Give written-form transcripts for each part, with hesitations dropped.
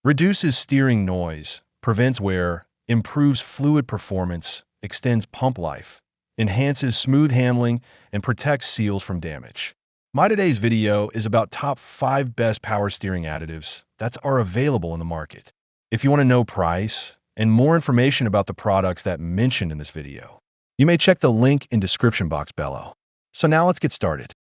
Reduces steering noise, prevents wear, improves fluid performance, extends pump life, enhances smooth handling, and protects seals from damage. My today's video is about top 5 best power steering additives that are available in the market. If you want to know price and more information about the products that mentioned in this video, you may check the link in description box below. So now let's get started.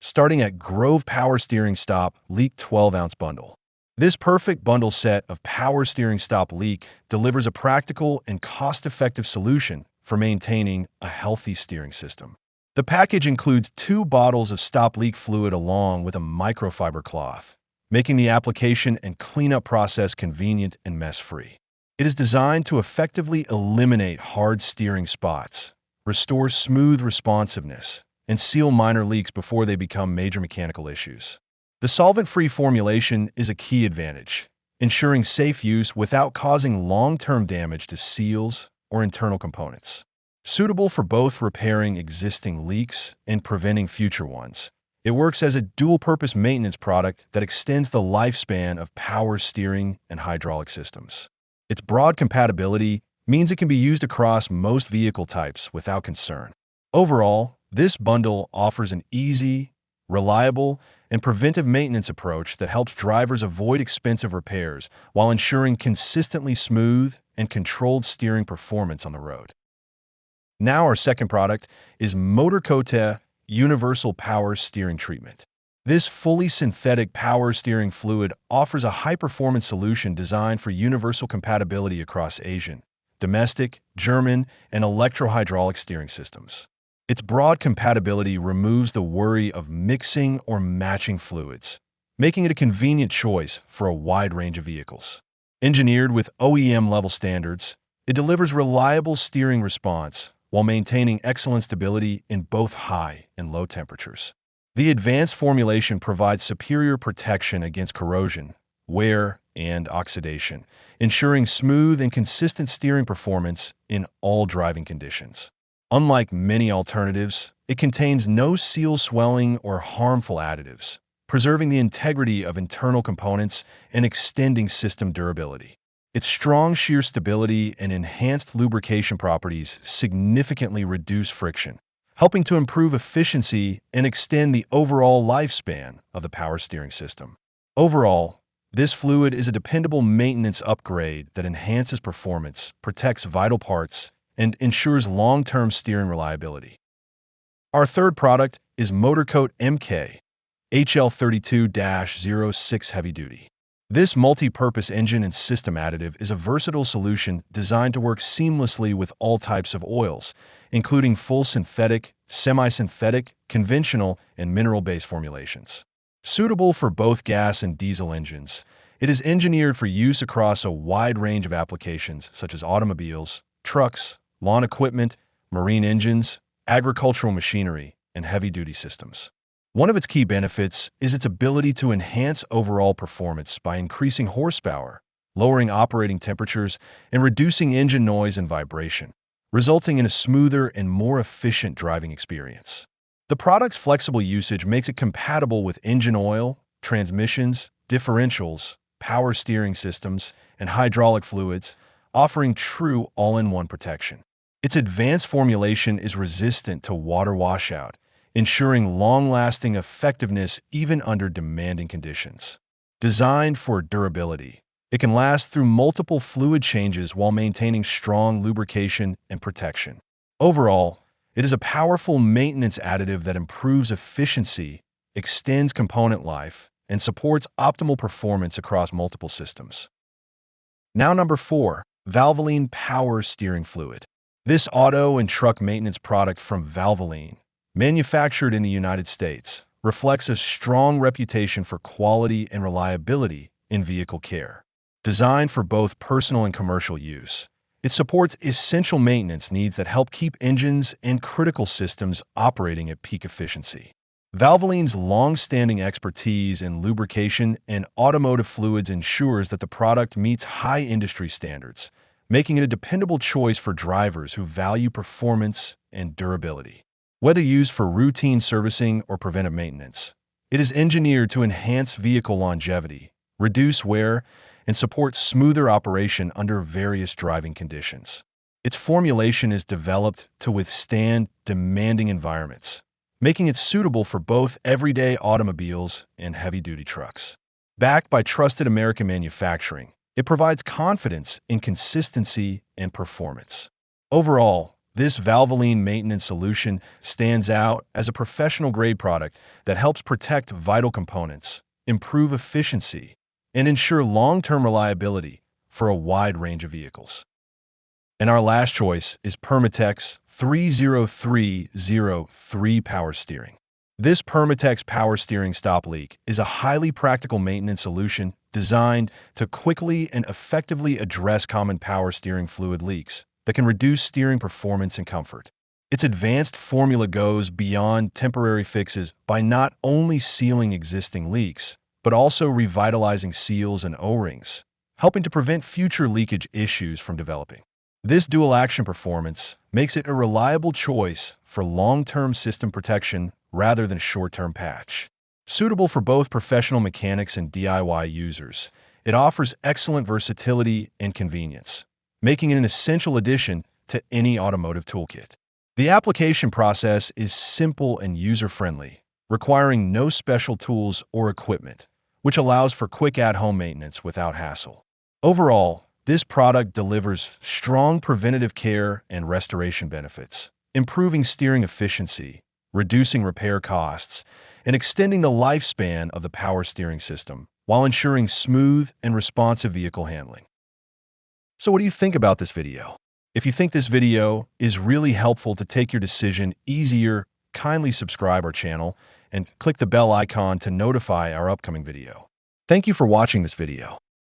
Starting at Grove Power Steering Stop Leak 12-ounce Bundle. This perfect bundle set of power steering stop leak delivers a practical and cost-effective solution for maintaining a healthy steering system. The package includes 2 bottles of stop leak fluid along with a microfiber cloth, making the application and cleanup process convenient and mess-free. It is designed to effectively eliminate hard steering spots, restore smooth responsiveness, and seal minor leaks before they become major mechanical issues. The solvent-free formulation is a key advantage, ensuring safe use without causing long-term damage to seals or internal components. Suitable for both repairing existing leaks and preventing future ones, it works as a dual-purpose maintenance product that extends the lifespan of power steering and hydraulic systems. Its broad compatibility means it can be used across most vehicle types without concern. Overall, this bundle offers an easy, reliable, and preventive maintenance approach that helps drivers avoid expensive repairs while ensuring consistently smooth and controlled steering performance on the road. Now our second product is MotorCote Universal Power Steering Treatment. This fully synthetic power steering fluid offers a high-performance solution designed for universal compatibility across Asian, domestic, German, and electro-hydraulic steering systems. Its broad compatibility removes the worry of mixing or matching fluids, making it a convenient choice for a wide range of vehicles. Engineered with OEM-level standards, it delivers reliable steering response while maintaining excellent stability in both high and low temperatures. The advanced formulation provides superior protection against corrosion, wear, and oxidation, ensuring smooth and consistent steering performance in all driving conditions. Unlike many alternatives, it contains no seal swelling or harmful additives, preserving the integrity of internal components and extending system durability. Its strong shear stability and enhanced lubrication properties significantly reduce friction, helping to improve efficiency and extend the overall lifespan of the power steering system. Overall, this fluid is a dependable maintenance upgrade that enhances performance, protects vital parts, and ensures long-term steering reliability. Our third product is MotorCote MK HL32-06 Heavy Duty. This multi-purpose engine and system additive is a versatile solution designed to work seamlessly with all types of oils, including full synthetic, semi-synthetic, conventional, and mineral-based formulations. Suitable for both gas and diesel engines, it is engineered for use across a wide range of applications such as automobiles, trucks, lawn equipment, marine engines, agricultural machinery, and heavy-duty systems. One of its key benefits is its ability to enhance overall performance by increasing horsepower, lowering operating temperatures, and reducing engine noise and vibration, resulting in a smoother and more efficient driving experience. The product's flexible usage makes it compatible with engine oil, transmissions, differentials, power steering systems, and hydraulic fluids, offering true all-in-one protection. Its advanced formulation is resistant to water washout, ensuring long-lasting effectiveness even under demanding conditions. Designed for durability, it can last through multiple fluid changes while maintaining strong lubrication and protection. Overall, it is a powerful maintenance additive that improves efficiency, extends component life, and supports optimal performance across multiple systems. Now number 4, Valvoline Power Steering Fluid. This auto and truck maintenance product from Valvoline, manufactured in the United States, reflects a strong reputation for quality and reliability in vehicle care. Designed for both personal and commercial use, it supports essential maintenance needs that help keep engines and critical systems operating at peak efficiency. Valvoline's long-standing expertise in lubrication and automotive fluids ensures that the product meets high industry standards, making it a dependable choice for drivers who value performance and durability. Whether used for routine servicing or preventive maintenance, it is engineered to enhance vehicle longevity, reduce wear, and supports smoother operation under various driving conditions. Its formulation is developed to withstand demanding environments, making it suitable for both everyday automobiles and heavy-duty trucks. Backed by trusted American manufacturing, it provides confidence in consistency and performance. Overall, this Valvoline maintenance solution stands out as a professional-grade product that helps protect vital components, improve efficiency, and ensure long-term reliability for a wide range of vehicles. And our last choice is Permatex 30303 Power Steering. This Permatex Power Steering Stop Leak is a highly practical maintenance solution designed to quickly and effectively address common power steering fluid leaks that can reduce steering performance and comfort. Its advanced formula goes beyond temporary fixes by not only sealing existing leaks, but also revitalizing seals and O-rings, helping to prevent future leakage issues from developing. This dual-action performance makes it a reliable choice for long-term system protection rather than short-term patch. Suitable for both professional mechanics and DIY users, it offers excellent versatility and convenience, making it an essential addition to any automotive toolkit. The application process is simple and user-friendly, requiring no special tools or equipment, which allows for quick at-home maintenance without hassle. Overall, this product delivers strong preventative care and restoration benefits, improving steering efficiency, reducing repair costs, and extending the lifespan of the power steering system, while ensuring smooth and responsive vehicle handling. So what do you think about this video? If you think this video is really helpful to take your decision easier, kindly subscribe our channel and click the bell icon to notify our upcoming video. Thank you for watching this video.